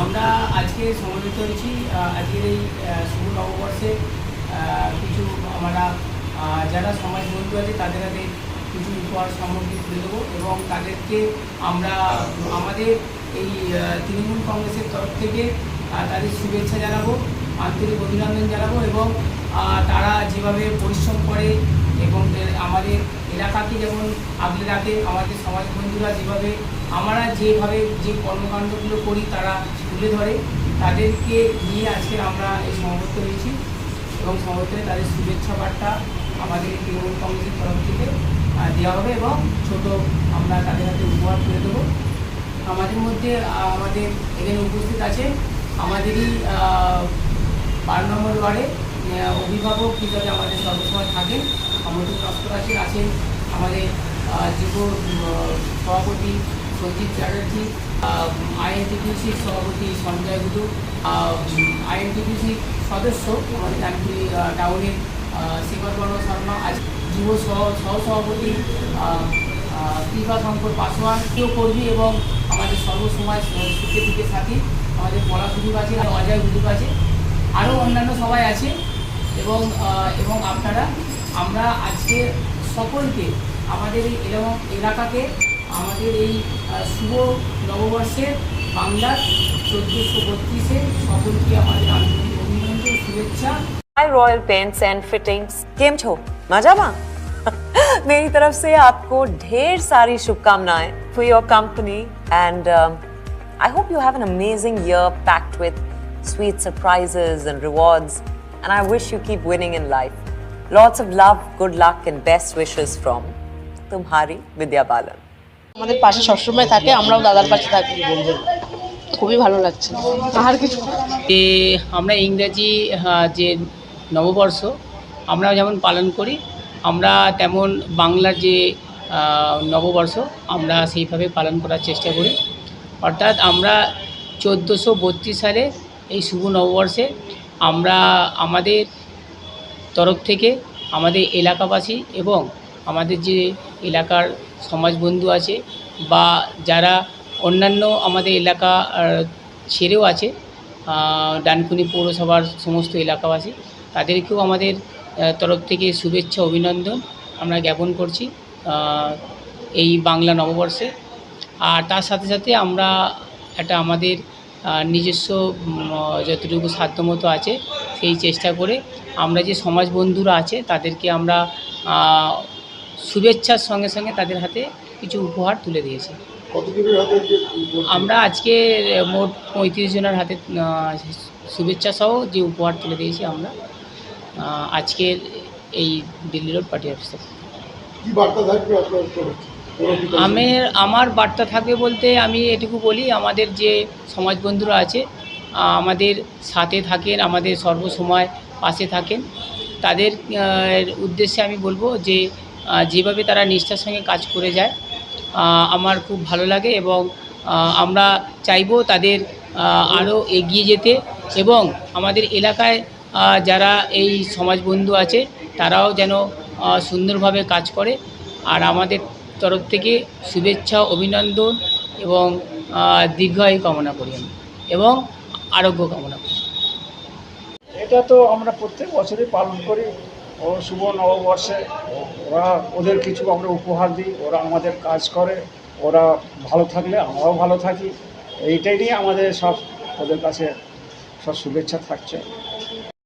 আমরা আজকে সমবেত হয়েছি আজকের এই শুভ নববর্ষে কিছু আমরা যারা সমাজ বন্ধু আছে তাদের হাতে কিছু উপহার সামগ্রী তুলে দেবো এবং তাদেরকে আমরা আমাদের এই তৃণমূল কংগ্রেসের তরফ থেকে তাদের শুভেচ্ছা জানাবো, আন্তরিক অভিনন্দন জানাবো এবং তারা যেভাবে পরিশ্রম করে এবং আমাদের এলাকাকে যেমন আগলে রাখে, আমাদের সমাজ বন্ধুরা আমরা যেভাবে যে কর্মকাণ্ডগুলো করি তারা তুলে ধরে, তাদেরকে নিয়ে আজকে আমরা এই সমবেত হয়েছি এবং সমবেত তাদের শুভেচ্ছা বার্তা আমাদের তৃণমূল কংগ্রেসের তরফ থেকে দেওয়া হবে এবং ছোট আমরা তাদের হাতে উপহার তুলে দেবো। আমাদের মধ্যে আমাদের এখানে উপস্থিত আছে আমাদেরই 12 নম্বর ওয়ার্ডে অভিভাবক হিসাবে আমাদের সর্বসময় থাকেন আমন্ত্রণ নস্কর আছেন আমাদের যুব সভাপতি সঞ্জিত চ্যাটার্জি, আইএনটিপিসির সভাপতি সঞ্জয় গুরু, আইএনটিপিসির সদস্য আমাদের ডানকুনি টাউনের শেখর বর্মা শর্মা, আজ যুব সহসভাপতি কৃপা শঙ্কর পাসওয়ান, কর্মী এবং আমাদের সর্বসময় সুখে দুঃখে সাথী আমাদের পলাশ গুরু আছে, অজয় গুরু আছে, আরও অন্যান্য সবাই আছে এবং এবং আমরা আজকে সকলকে আমাদের এই এলাকাকে আমাদের এই শুভ নববর্ষের বাংলার 1432-এ সকলকে আমাদের আন্তরিক অভিনন্দন শুভেচ্ছা। Hi Royal Paints and Fittings, केम छो मजामा? मेरी तरफ से आपको ढेर सारी शुभकामनाएं for your company and I hope you have an amazing year packed with sweet surprises and rewards and I wish you keep winning in life. Lots of love, good luck and best wishes from तुम्हारी विद्या बालन। আমাদের পাশে সবসময় থাকে, আমরাও দাদার পাশে থাকি, খুবই ভালো লাগছে। আর কিছু আমরা ইংরেজি যে নববর্ষ আমরা যেমন পালন করি, আমরা তেমন বাংলার যে নববর্ষ আমরা সেইভাবে পালন করার চেষ্টা করি। অর্থাৎ আমরা 1432 সালে এই শুভ নববর্ষে আমরা আমাদের তরফ থেকে আমাদের এলাকাবাসী এবং আমাদের যে এলাকার সমাজ বন্ধু আছে বা যারা অন্যান্য আমাদের এলাকা ছেড়েও আছে ডানকুনি পৌরসভার সমস্ত এলাকাবাসী, তাদেরকেও আমাদের তরফ থেকে শুভেচ্ছা অভিনন্দন আমরা জ্ঞাপন করছি এই বাংলা নববর্ষে। আর তার সাথে সাথে আমরা একটা আমাদের নিজস্ব যতটুকু সাধ্যমতো আছে সেই চেষ্টা করে আমরা যে সমাজ বন্ধুরা আছে তাদেরকে আমরা শুভেচ্ছার সঙ্গে সঙ্গে তাদের হাতে কিছু উপহার তুলে দিয়েছি। আমরা আজকে মোট 35 জনের হাতে শুভেচ্ছা সহ যে উপহার তুলে দিয়েছি আমরা আজকের এই দিল্লি রোড পার্টি অফিসে। আমার বার্তা থাকবে বলতে আমি এটুকু বলি, আমাদের যে সমাজ বন্ধুরা আছে আমাদের সাথে থাকেন, আমাদের সর্বসময় পাশে থাকেন, তাদের উদ্দেশ্যে আমি বলবো যে যেভাবে তারা নিষ্ঠার সঙ্গে কাজ করে যায় আমার খুব ভালো লাগে এবং আমরা চাইবো তাদের আরও এগিয়ে যেতে এবং আমাদের এলাকায় যারা এই সমাজ বন্ধু আছে তারাও যেন সুন্দরভাবে কাজ করে। আর আমাদের তরফ থেকে শুভেচ্ছা অভিনন্দন এবং দীর্ঘায়ু কামনা করি আমি এবং আরোগ্য কামনা করি। এটা তো আমরা প্রত্যেক বছরই পালন করি। ও শুভ নববর্ষে ওদের কিছু আমরা উপহার দিই, ওরা আমাদের কাজ করে, ওরা ভালো থাকলে আমরাও ভালো থাকি, এইটাই নিয়ে আমাদের সব ওদের কাছে সব শুভেচ্ছা থাকছে।